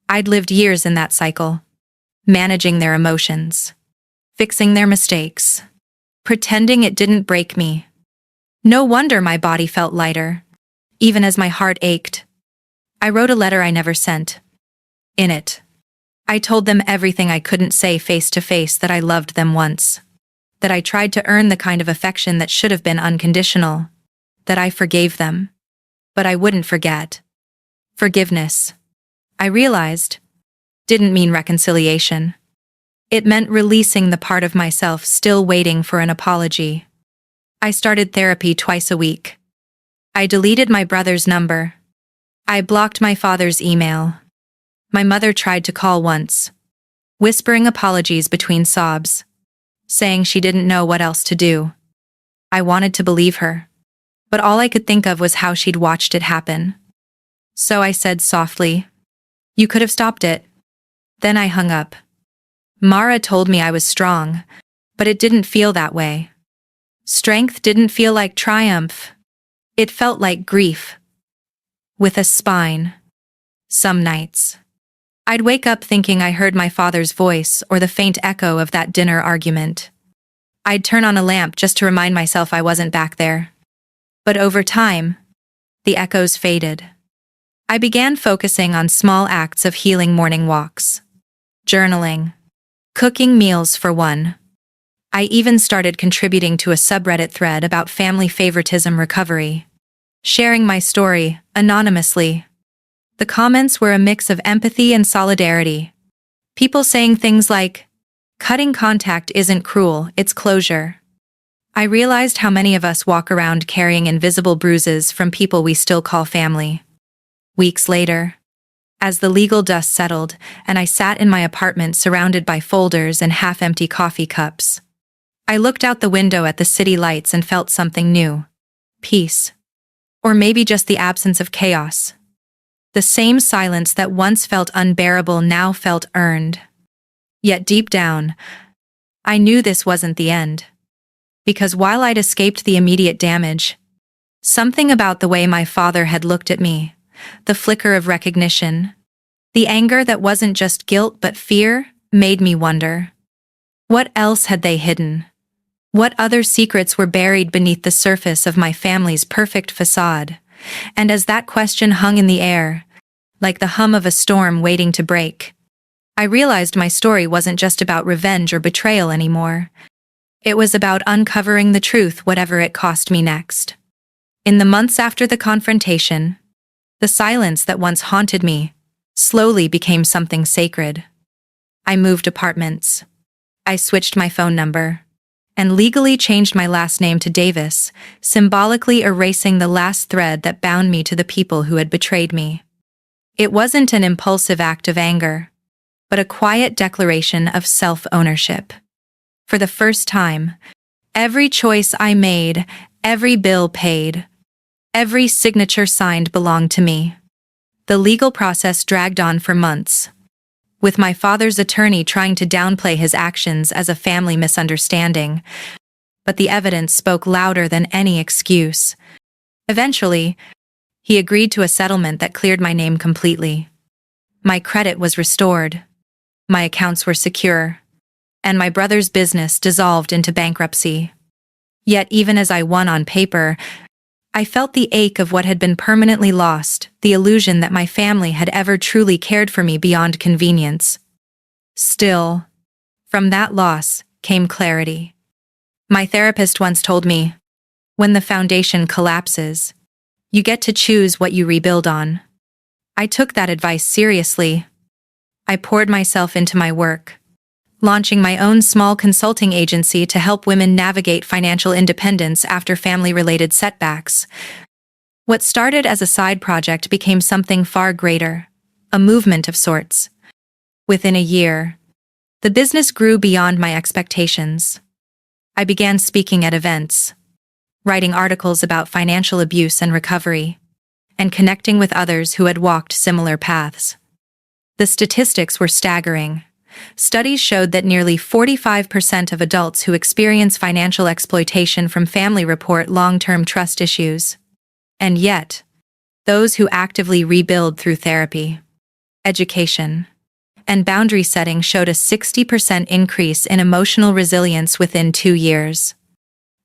I'd lived years in that cycle, managing their emotions, fixing their mistakes, pretending it didn't break me. No wonder my body felt lighter, even as my heart ached. I wrote a letter I never sent. In it, I told them everything I couldn't say face to face, that I loved them once, that I tried to earn the kind of affection that should have been unconditional, that I forgave them. But I wouldn't forget. Forgiveness, I realized, didn't mean reconciliation. It meant releasing the part of myself still waiting for an apology. I started therapy twice a week. I deleted my brother's number. I blocked my father's email. My mother tried to call once, whispering apologies between sobs, saying she didn't know what else to do. I wanted to believe her, but all I could think of was how she'd watched it happen. So I said softly, "You could have stopped it." Then I hung up. Mara told me I was strong, but it didn't feel that way. Strength didn't feel like triumph. It felt like grief. With a spine. Some nights, I'd wake up thinking I heard my father's voice or the faint echo of that dinner argument. I'd turn on a lamp just to remind myself I wasn't back there. But over time, the echoes faded. I began focusing on small acts of healing: morning walks, journaling, cooking meals for one. I even started contributing to a subreddit thread about family favoritism recovery, sharing my story anonymously. The comments were a mix of empathy and solidarity. People saying things like, "Cutting contact isn't cruel, it's closure." I realized how many of us walk around carrying invisible bruises from people we still call family. Weeks later, as the legal dust settled and I sat in my apartment surrounded by folders and half-empty coffee cups, I looked out the window at the city lights and felt something new. Peace. Or maybe just the absence of chaos. The same silence that once felt unbearable now felt earned. Yet deep down, I knew this wasn't the end. Because while I'd escaped the immediate damage, something about the way my father had looked at me, the flicker of recognition, the anger that wasn't just guilt but fear, made me wonder. What else had they hidden? What other secrets were buried beneath the surface of my family's perfect facade? And as that question hung in the air, like the hum of a storm waiting to break, I realized my story wasn't just about revenge or betrayal anymore. It was about uncovering the truth, whatever it cost me next. In the months after the confrontation, the silence that once haunted me slowly became something sacred. I moved apartments. I switched my phone number and legally changed my last name to Davis, symbolically erasing the last thread that bound me to the people who had betrayed me. It wasn't an impulsive act of anger, but a quiet declaration of self-ownership. For the first time, every choice I made, every bill paid, every signature signed belonged to me. The legal process dragged on for months, with my father's attorney trying to downplay his actions as a family misunderstanding, but the evidence spoke louder than any excuse. Eventually, he agreed to a settlement that cleared my name completely. My credit was restored. My accounts were secure. and my brother's business dissolved into bankruptcy. Yet even as I won on paper, I felt the ache of what had been permanently lost, the illusion that my family had ever truly cared for me beyond convenience. Still, from that loss came clarity. My therapist once told me, "When the foundation collapses, you get to choose what you rebuild on." I took that advice seriously. I poured myself into my work, launching my own small consulting agency to help women navigate financial independence after family-related setbacks. What started as a side project became something far greater, a movement of sorts. Within a year, the business grew beyond my expectations. I began speaking at events, writing articles about financial abuse and recovery, and connecting with others who had walked similar paths. The statistics were staggering. Studies showed that nearly 45% of adults who experience financial exploitation from family report long-term trust issues. And yet, those who actively rebuild through therapy, education, and boundary setting showed a 60% increase in emotional resilience within 2 years.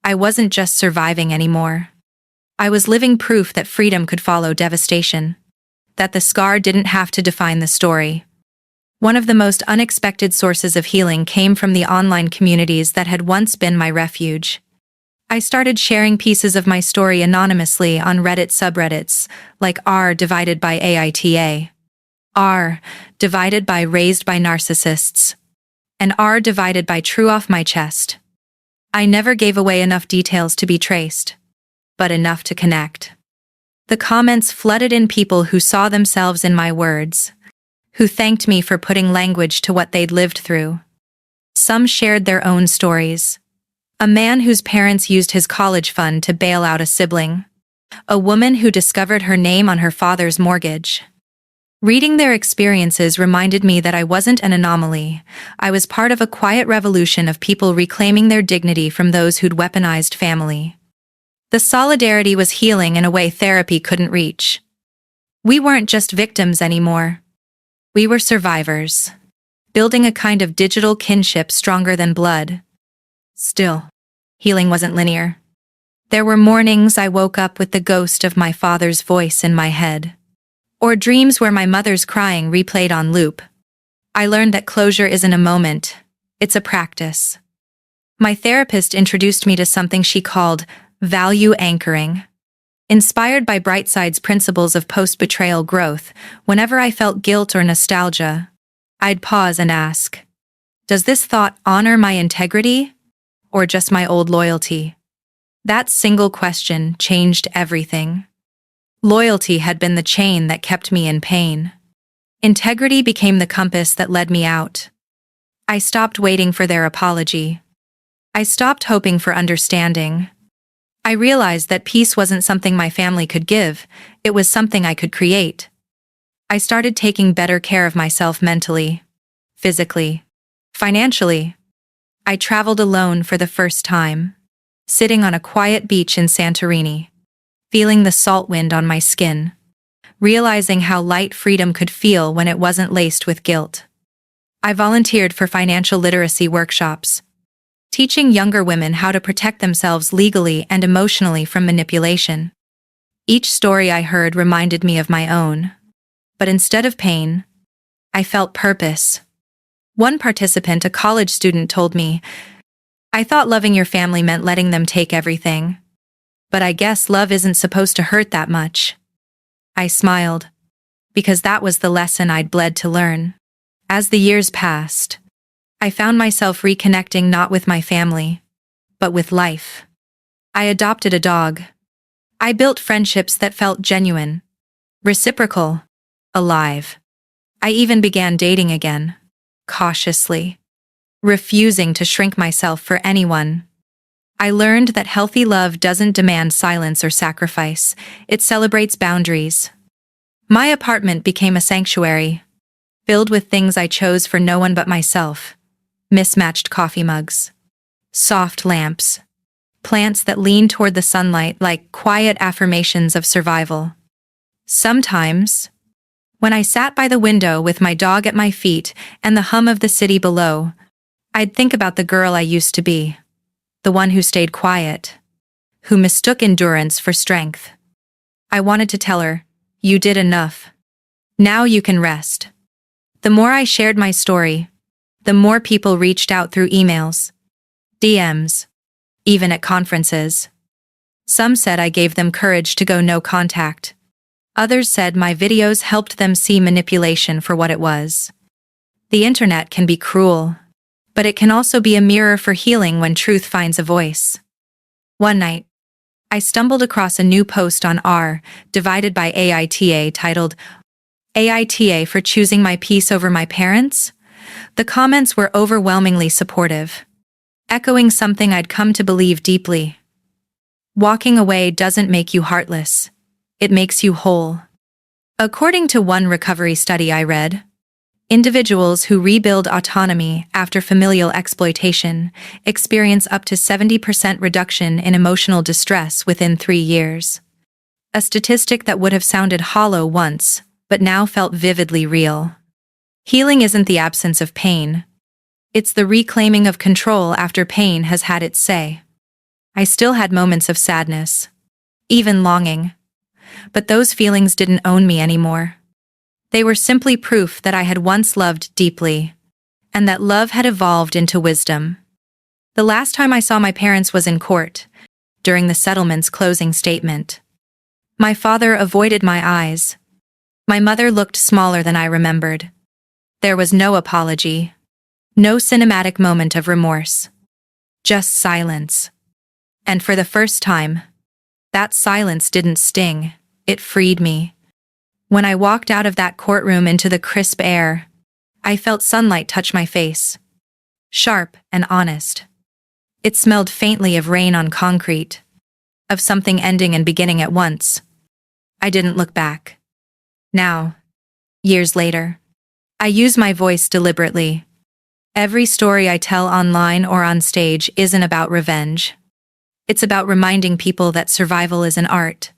I wasn't just surviving anymore. I was living proof that freedom could follow devastation, that the scar didn't have to define the story. One of the most unexpected sources of healing came from the online communities that had once been my refuge. I started sharing pieces of my story anonymously on Reddit subreddits, like r divided by AITA, r divided by raised by narcissists, and r divided by true off my chest. I never gave away enough details to be traced, but enough to connect. The comments flooded in people who saw themselves in my words, who thanked me for putting language to what they'd lived through. Some shared their own stories. A man whose parents used his college fund to bail out a sibling. A woman who discovered her name on her father's mortgage. Reading their experiences reminded me that I wasn't an anomaly. I was part of a quiet revolution of people reclaiming their dignity from those who'd weaponized family. The solidarity was healing in a way therapy couldn't reach. We weren't just victims anymore. We were survivors, building a kind of digital kinship stronger than blood. Still, healing wasn't linear. There were mornings I woke up with the ghost of my father's voice in my head, or dreams where my mother's crying replayed on loop. I learned that closure isn't a moment, it's a practice. My therapist introduced me to something she called value anchoring. Inspired by Brightside's principles of post-betrayal growth, whenever I felt guilt or nostalgia, I'd pause and ask, does this thought honor my integrity, or just my old loyalty? That single question changed everything. Loyalty had been the chain that kept me in pain. Integrity became the compass that led me out. I stopped waiting for their apology. I stopped hoping for understanding. I realized that peace wasn't something my family could give, it was something I could create. I started taking better care of myself mentally, physically, financially. I traveled alone for the first time, sitting on a quiet beach in Santorini, feeling the salt wind on my skin, realizing how light freedom could feel when it wasn't laced with guilt. I volunteered for financial literacy workshops, teaching younger women how to protect themselves legally and emotionally from manipulation. Each story I heard reminded me of my own. But instead of pain, I felt purpose. One participant, a college student, told me, "I thought loving your family meant letting them take everything. But I guess love isn't supposed to hurt that much." I smiled, because that was the lesson I'd bled to learn. As the years passed, I found myself reconnecting not with my family, but with life. I adopted a dog. I built friendships that felt genuine, reciprocal, alive. I even began dating again, cautiously, refusing to shrink myself for anyone. I learned that healthy love doesn't demand silence or sacrifice, it celebrates boundaries. My apartment became a sanctuary, filled with things I chose for no one but myself. Mismatched coffee mugs, soft lamps, plants that lean toward the sunlight like quiet affirmations of survival. Sometimes, when I sat by the window with my dog at my feet and the hum of the city below, I'd think about the girl I used to be, the one who stayed quiet, who mistook endurance for strength. I wanted to tell her, "You did enough. Now you can rest." The more I shared my story, the more people reached out through emails, DMs, even at conferences. Some said I gave them courage to go no contact. Others said my videos helped them see manipulation for what it was. The internet can be cruel, but it can also be a mirror for healing when truth finds a voice. One night, I stumbled across a new post on divided by AITA titled, "AITA for choosing my peace over my parents?" The comments were overwhelmingly supportive, echoing something I'd come to believe deeply. Walking away doesn't make you heartless. It makes you whole. According to one recovery study I read, individuals who rebuild autonomy after familial exploitation experience up to 70% reduction in emotional distress within 3 years. A statistic that would have sounded hollow once, but now felt vividly real. Healing isn't the absence of pain. It's the reclaiming of control after pain has had its say. I still had moments of sadness, even longing, but those feelings didn't own me anymore. They were simply proof that I had once loved deeply, and that love had evolved into wisdom. The last time I saw my parents was in court, during the settlement's closing statement. My father avoided my eyes. My mother looked smaller than I remembered. There was no apology, no cinematic moment of remorse, just silence. And for the first time, that silence didn't sting, it freed me. When I walked out of that courtroom into the crisp air, I felt sunlight touch my face. Sharp and honest. It smelled faintly of rain on concrete, of something ending and beginning at once. I didn't look back. Now, years later, I use my voice deliberately. Every story I tell online or on stage isn't about revenge. It's about reminding people that survival is an art,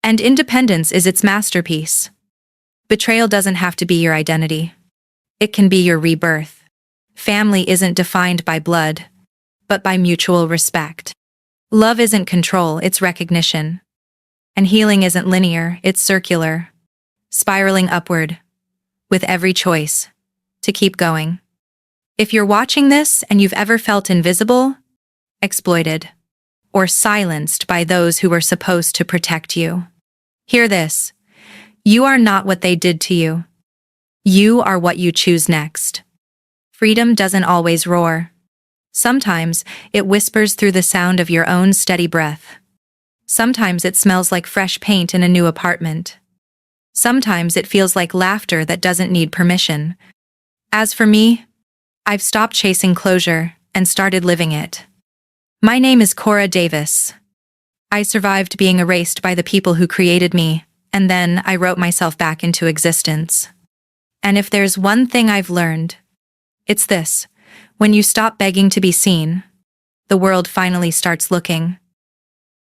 and independence is its masterpiece. Betrayal doesn't have to be your identity. It can be your rebirth. Family isn't defined by blood, but by mutual respect. Love isn't control, it's recognition. And healing isn't linear, it's circular, spiraling upward, with every choice, to keep going. If you're watching this and you've ever felt invisible, exploited, or silenced by those who were supposed to protect you, hear this. You are not what they did to you. You are what you choose next. Freedom doesn't always roar. Sometimes it whispers through the sound of your own steady breath. Sometimes it smells like fresh paint in a new apartment. Sometimes it feels like laughter that doesn't need permission. As for me, I've stopped chasing closure and started living it. My name is Cora Davis. I survived being erased by the people who created me, and then I wrote myself back into existence. And if there's one thing I've learned, it's this: when you stop begging to be seen, the world finally starts looking.